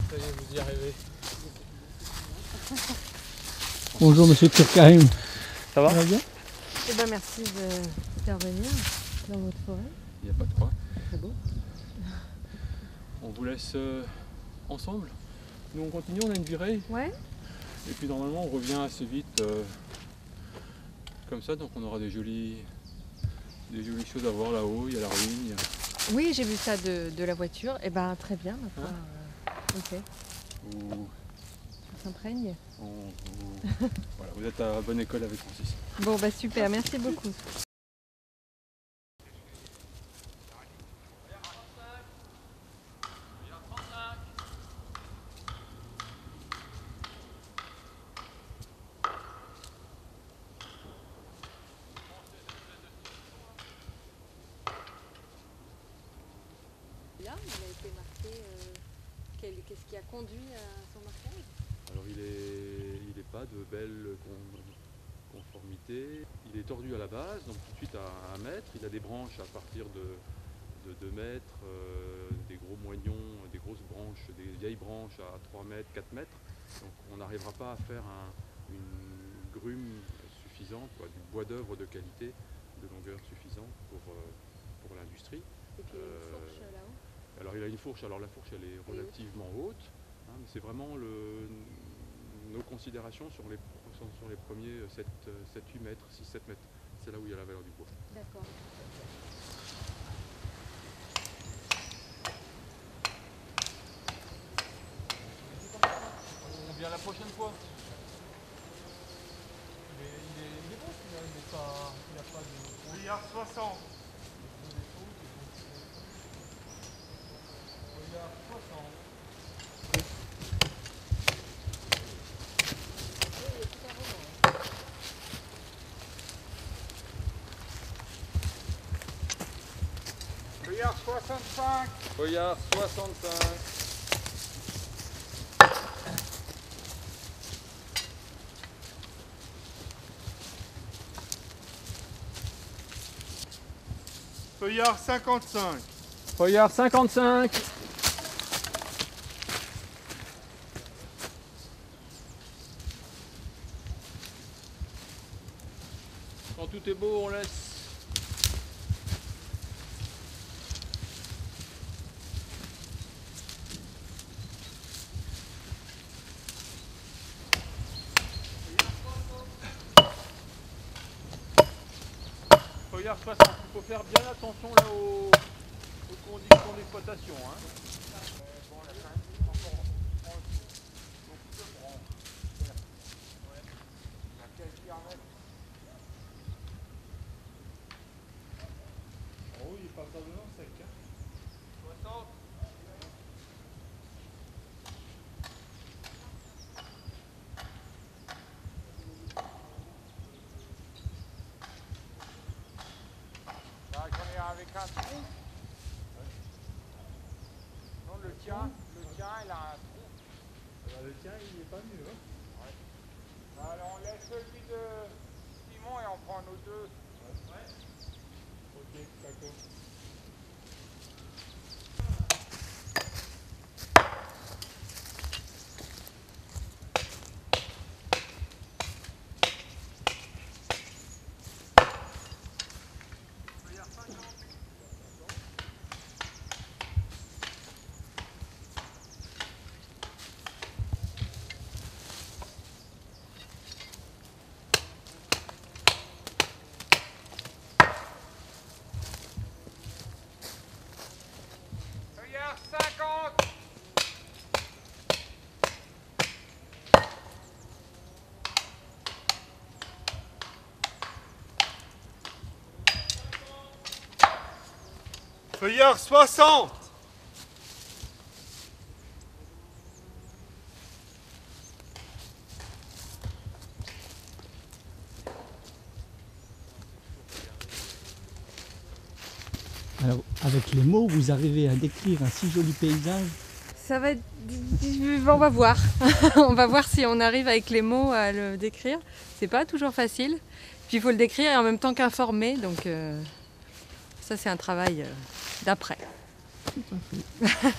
Ça y est, vous y arrivez. Bonjour Monsieur Turkheim. Ça va? Ça va bien? Eh ben merci d'intervenir dans votre forêt. Il n'y a pas de quoi. C'est beau. On vous laisse ensemble. Nous on continue, on a une virée. Ouais. Et puis normalement on revient assez vite comme ça, donc on aura des jolies choses à voir là-haut. Il y a la ruine. Il y a... Oui, j'ai vu ça de la voiture. Eh ben très bien, ma foi. Ok. Où Ça s'imprègne. voilà, vous êtes à bonne école avec Francis. Bon bah super, merci beaucoup. Là, il a été marqué. Qu'est-ce qui a conduit à son marquage? Alors il est pas de belle conformité. Il est tordu à la base, donc tout de suite à 1 mètre. Il a des branches à partir de 2 mètres, des gros moignons, des grosses branches, des vieilles branches à 3 mètres, 4 mètres. Donc on n'arrivera pas à faire une grume suffisante, quoi, du bois d'œuvre de qualité, de longueur suffisante pour l'industrie. Et puis il y a une fourche là-haut. Alors il a une fourche, alors la fourche elle est relativement haute, hein, mais c'est vraiment nos considérations sur les premiers 7-8 mètres, 6-7 mètres. C'est là où il y a la valeur du bois. D'accord. On vient la prochaine fois. Il est bon celui-là, il n'a pas de... Billard 60. Regarde, 60. Billard 65. Regarde, 65. Feuillard 55. Regarde, 55. Quand tout est beau, on laisse. Feuillard 60, il faut faire bien attention là aux conditions d'exploitation. Hein. Bon, la fin, encore beaucoup de branches. La caisse qui arrête. Oh, il est passablement sec. Hein. 60. Là, j'en ai avec un trou. Non, le tien, il a un trou. Le tien, il n'est pas mieux. Hein. Alors, on laisse celui de Simon et on prend nos deux. Ok, d'accord. Feuillard 50. Feuillard 60. Alors, avec les mots, vous arrivez à décrire un si joli paysage. Ça va être... On va voir. On va voir si on arrive avec les mots à le décrire. C'est pas toujours facile. Puis il faut le décrire et en même temps qu'informer. Donc ça c'est un travail d'après. Tout à fait.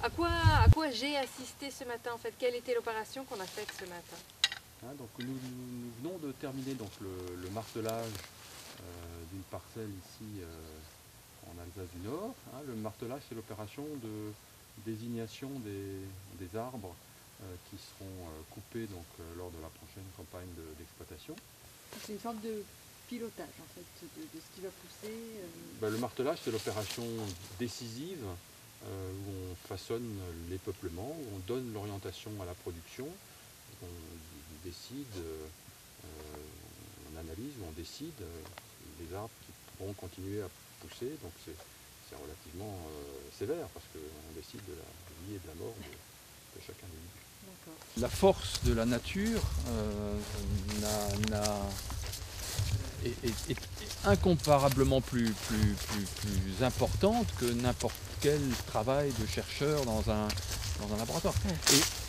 À quoi j'ai assisté ce matin en fait? Quelle était l'opération qu'on a faite ce matin? Donc nous venons de terminer donc, le martelage d'une parcelle ici en Alsace du Nord. Le martelage, c'est l'opération de désignation des arbres qui seront coupés donc, lors de la prochaine campagne d'exploitation. C'est une sorte de pilotage en fait de ce qui va pousser. Le martelage, c'est l'opération décisive où on façonne les peuplements, où on donne l'orientation à la production, où on décide, on analyse, où on décide les arbres qui pourront continuer à pousser. Donc c'est relativement sévère parce qu'on décide de la vie et de la mort de chaque individu. La force de la nature est incomparablement plus importante que n'importe quel travail de chercheur dans un laboratoire.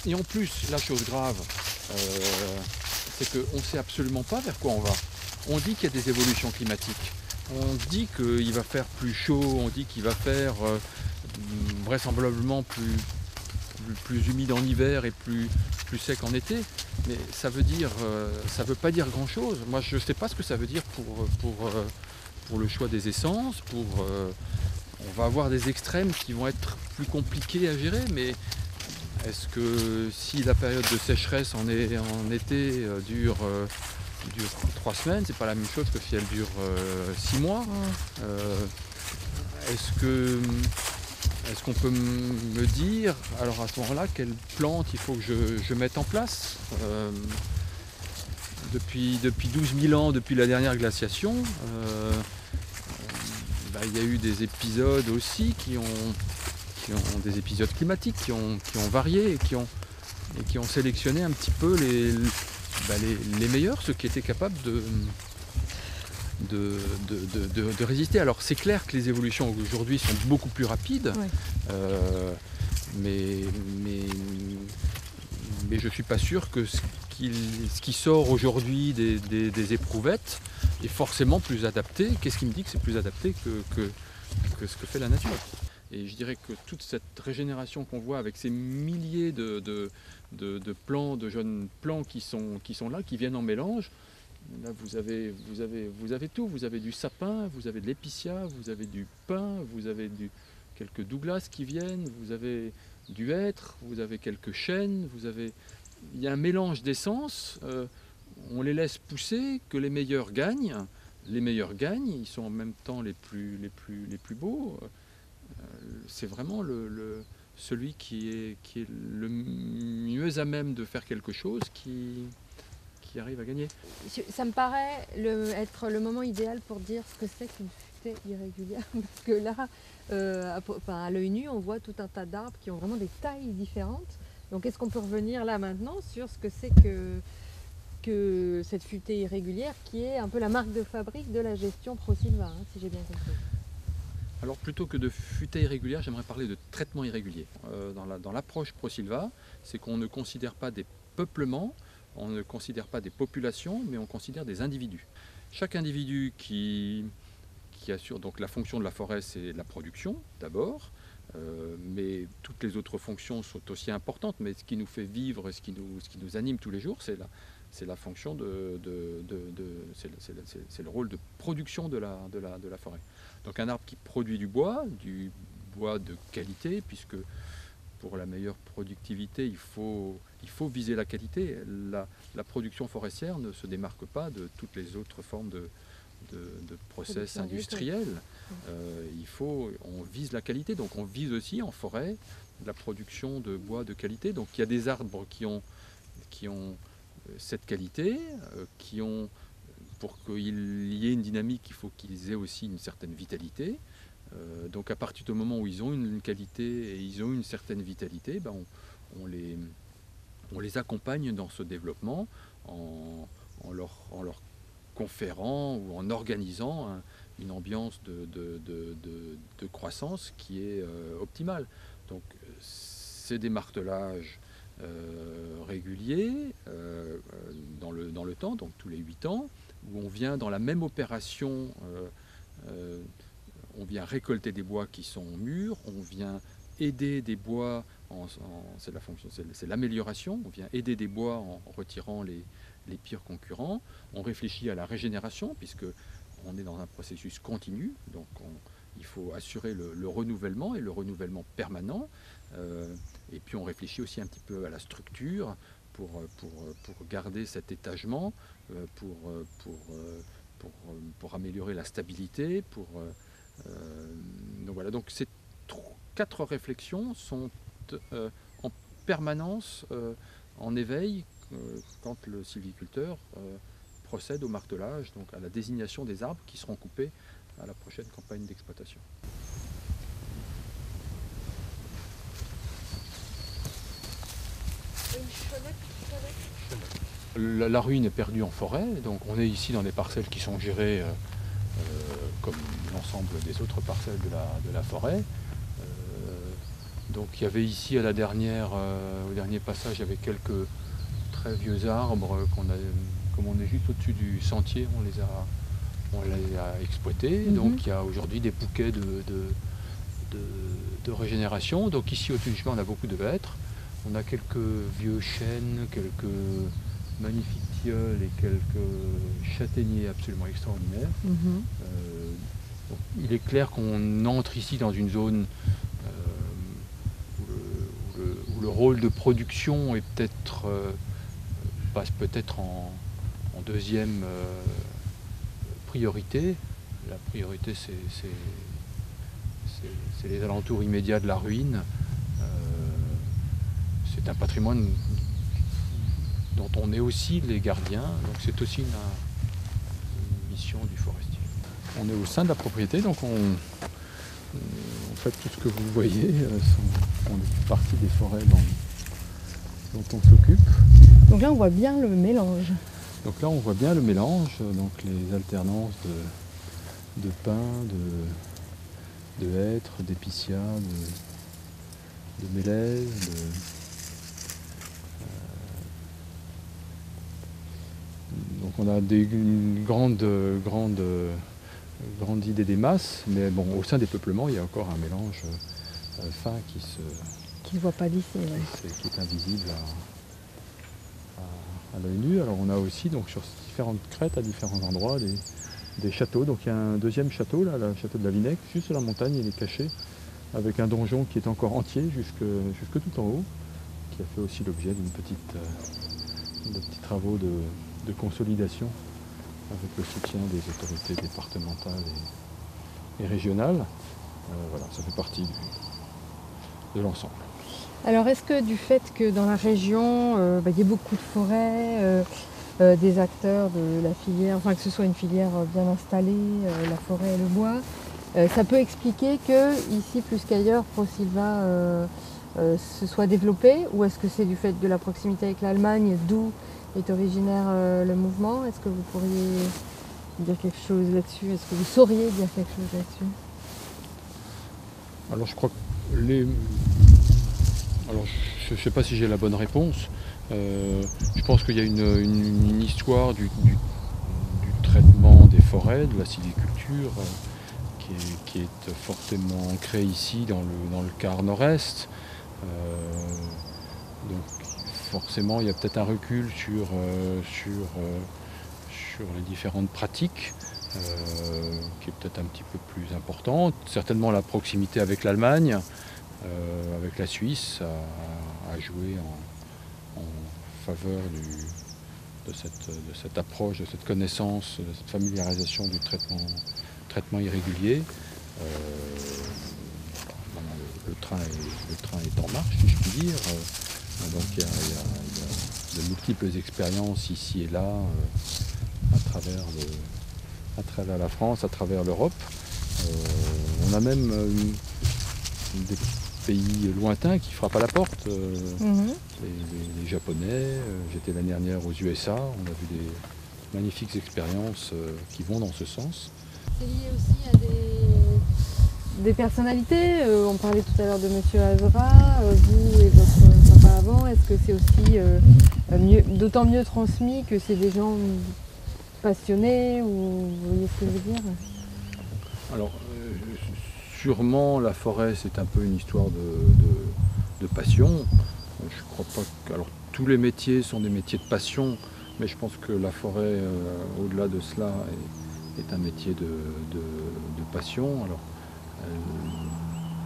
Et en plus, la chose grave, c'est qu'on ne sait absolument pas vers quoi on va. On dit qu'il y a des évolutions climatiques. On dit qu'il va faire plus chaud, on dit qu'il va faire vraisemblablement plus humide en hiver et plus sec en été, mais ça veut pas dire grand chose. Moi je ne sais pas ce que ça veut dire pour le choix des essences, on va avoir des extrêmes qui vont être plus compliqués à gérer, mais est-ce que si la période de sécheresse en été dure 3 semaines, c'est pas la même chose que si elle dure 6 mois. Est-ce qu'on peut me dire, alors à ce moment-là, quelle plante il faut que je mette en place depuis 12 000 ans, depuis la dernière glaciation, il y a eu des épisodes aussi qui ont des épisodes climatiques qui ont varié et qui ont sélectionné un petit peu les meilleurs, ceux qui étaient capables de résister. Alors c'est clair que les évolutions aujourd'hui sont beaucoup plus rapides, mais je ne suis pas sûr que ce qui sort aujourd'hui des éprouvettes est forcément plus adapté. Qu'est-ce qui me dit que c'est plus adapté que ce que fait la nature? Et je dirais que toute cette régénération qu'on voit avec ces milliers de plants, de jeunes plants qui sont là, qui viennent en mélange, là vous avez tout, vous avez du sapin, vous avez de l'épicéa, vous avez du pin, vous avez quelques douglas qui viennent, vous avez du hêtre, vous avez quelques chênes, il y a un mélange d'essences, on les laisse pousser, que les meilleurs gagnent, ils sont en même temps les plus beaux. C'est vraiment celui qui est le mieux à même de faire quelque chose qui arrive à gagner. Ça me paraît être le moment idéal pour dire ce que c'est qu'une futaie irrégulière. Parce que là, à l'œil nu, on voit tout un tas d'arbres qui ont vraiment des tailles différentes. Donc est-ce qu'on peut revenir là maintenant sur ce que c'est que cette futaie irrégulière qui est un peu la marque de fabrique de la gestion Prosilva, si j'ai bien compris? Alors plutôt que de futaie irrégulière, j'aimerais parler de traitement irrégulier. Dans l'approche Prosilva, c'est qu'on ne considère pas des peuplements, on ne considère pas des populations, mais on considère des individus. Chaque individu qui assure donc la fonction de la forêt, c'est la production d'abord, mais toutes les autres fonctions sont aussi importantes, mais ce qui nous fait vivre, ce qui nous anime tous les jours, c'est la fonction c'est le rôle de production de la forêt. Donc un arbre qui produit du bois de qualité, puisque pour la meilleure productivité, il faut viser la qualité. La production forestière ne se démarque pas de toutes les autres formes de process industriels. On vise la qualité, donc on vise aussi en forêt la production de bois de qualité. Donc il y a des arbres qui ont cette qualité, pour qu'il y ait une dynamique, il faut qu'ils aient aussi une certaine vitalité. Donc à partir du moment où ils ont une qualité et ils ont une certaine vitalité, on les accompagne dans ce développement en leur conférant ou en organisant une ambiance de croissance qui est optimale. Donc c'est des martelages réguliers dans le temps, donc tous les 8 ans, où on vient dans la même opération, on vient récolter des bois qui sont mûrs, on vient aider des bois c'est l'amélioration. On vient aider des bois en retirant les pires concurrents. On réfléchit à la régénération, puisque on est dans un processus continu, donc il faut assurer le renouvellement et le renouvellement permanent. Et puis on réfléchit aussi un petit peu à la structure pour garder cet étagement, pour améliorer la stabilité. Donc voilà, donc ces 4 réflexions sont en permanence en éveil quand le sylviculteur procède au martelage, donc à la désignation des arbres qui seront coupés à la prochaine campagne d'exploitation. La ruine est perdue en forêt, donc on est ici dans des parcelles qui sont gérées comme l'ensemble des autres parcelles de la forêt. Donc il y avait ici au dernier passage, il y avait quelques très vieux arbres comme on est juste au-dessus du sentier, on les a exploités. Donc il y a aujourd'hui des bouquets de régénération. Donc ici au-dessus du chemin on a beaucoup de hêtres. On a quelques vieux chênes, quelques magnifiques tilleuls et quelques châtaigniers absolument extraordinaires. Donc, il est clair qu'on entre ici dans une zone où le rôle de production est passe peut-être en deuxième priorité. La priorité c'est les alentours immédiats de la ruine. C'est un patrimoine dont on est aussi les gardiens, donc c'est aussi une mission du forestier. On est au sein de la propriété, donc en fait tout ce que vous voyez on est partie des forêts dont on s'occupe. Donc là on voit bien le mélange. Donc là on voit bien le mélange, donc les alternances de pins, de hêtres, d'épicéas, de mélèzes, donc on a une grande idée des masses, mais bon, au sein des peuplements, il y a encore un mélange fin qui ne voit pas d'ici, qui est invisible à l'œil nu. Alors on a aussi donc sur différentes crêtes à différents endroits des châteaux. Donc il y a un deuxième château, là, le château de la Vinec, juste sur la montagne, il est caché, avec un donjon qui est encore entier jusque tout en haut, qui a fait aussi l'objet de petits travaux de consolidation avec le soutien des autorités départementales et régionales. Voilà, ça fait partie de l'ensemble. Alors est-ce que du fait que dans la région, il y ait beaucoup de forêts, des acteurs de la filière, enfin que ce soit une filière bien installée, la forêt et le bois, ça peut expliquer que ici plus qu'ailleurs ProSilva se soit développé, ou est-ce que c'est du fait de la proximité avec l'Allemagne, d'où est originaire le mouvement? Est-ce que vous pourriez dire quelque chose là-dessus? Est-ce que vous sauriez dire quelque chose là-dessus? Alors je crois que alors je ne sais pas si j'ai la bonne réponse. Je pense qu'il y a une histoire du traitement des forêts, de la sylviculture, qui est fortement ancrée ici dans le quart nord-est. Donc forcément il y a peut-être un recul sur les différentes pratiques qui est peut-être un petit peu plus important. Certainement la proximité avec l'Allemagne, avec la Suisse a joué en faveur de cette approche, de cette connaissance, de cette familiarisation du traitement irrégulier. Le train est en marche, si je puis dire. Donc il y a de multiples expériences ici et là à travers la France, à travers l'Europe. On a même des pays lointains qui frappent à la porte. Les Japonais, j'étais l'année dernière aux USA, on a vu des magnifiques expériences qui vont dans ce sens. C'est lié aussi à des personnalités. On parlait tout à l'heure de Monsieur Azra, vous et votre papa avant. Est-ce que c'est aussi d'autant mieux transmis que c'est des gens passionnés, ou vous voyez ce que je veux dire? Alors, sûrement la forêt c'est un peu une histoire de de passion. Je crois pas que... Alors, tous les métiers sont des métiers de passion, mais je pense que la forêt, au-delà de cela, est un métier de passion. Alors,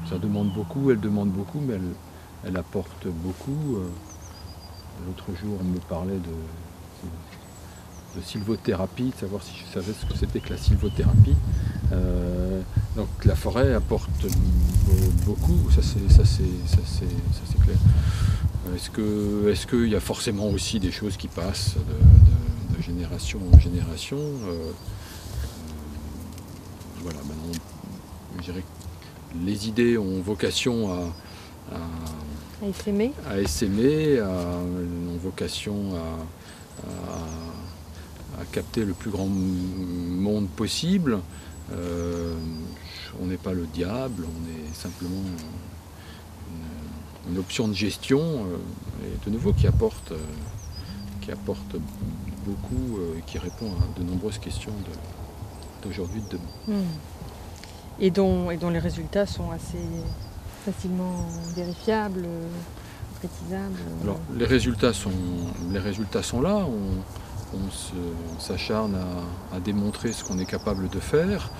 ça demande beaucoup, elle demande beaucoup, mais elle apporte beaucoup. L'autre jour, on me parlait de sylvothérapie, de savoir si je savais ce que c'était que la sylvothérapie. Donc la forêt apporte beaucoup, ça c'est clair. Est-ce qu'il y a forcément aussi des choses qui passent de génération en génération? Voilà, maintenant, je dirais que les idées ont vocation à essaimer, ont vocation à capter le plus grand monde possible. On n'est pas le diable, on est simplement une option de gestion, et de nouveau qui apporte beaucoup, qui répond à de nombreuses questions d'aujourd'hui, de demain. Et dont les résultats sont assez facilement vérifiables, précisables. Alors, les résultats sont là. On s'acharne à démontrer ce qu'on est capable de faire.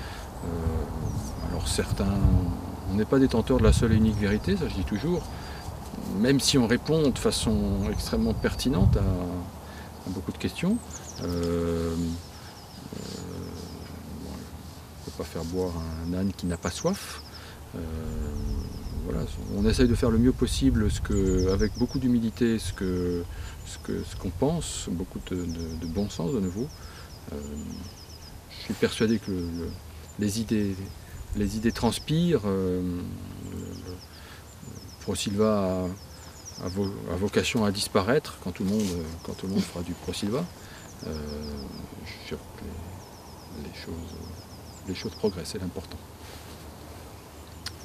Alors certains, on n'est pas détenteur de la seule et unique vérité, ça je dis toujours, même si on répond de façon extrêmement pertinente à beaucoup de questions. On ne peut pas faire boire un âne qui n'a pas soif. Voilà, on essaye de faire le mieux possible, avec beaucoup d'humilité, ce qu'on pense, beaucoup de bon sens de nouveau. Je suis persuadé que les idées transpirent. Prosilva a vocation à disparaître quand tout le monde fera du Prosilva. Je suis sûr que les choses progressent, c'est l'important.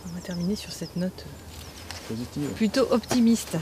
On va terminer sur cette note positive, plutôt optimiste.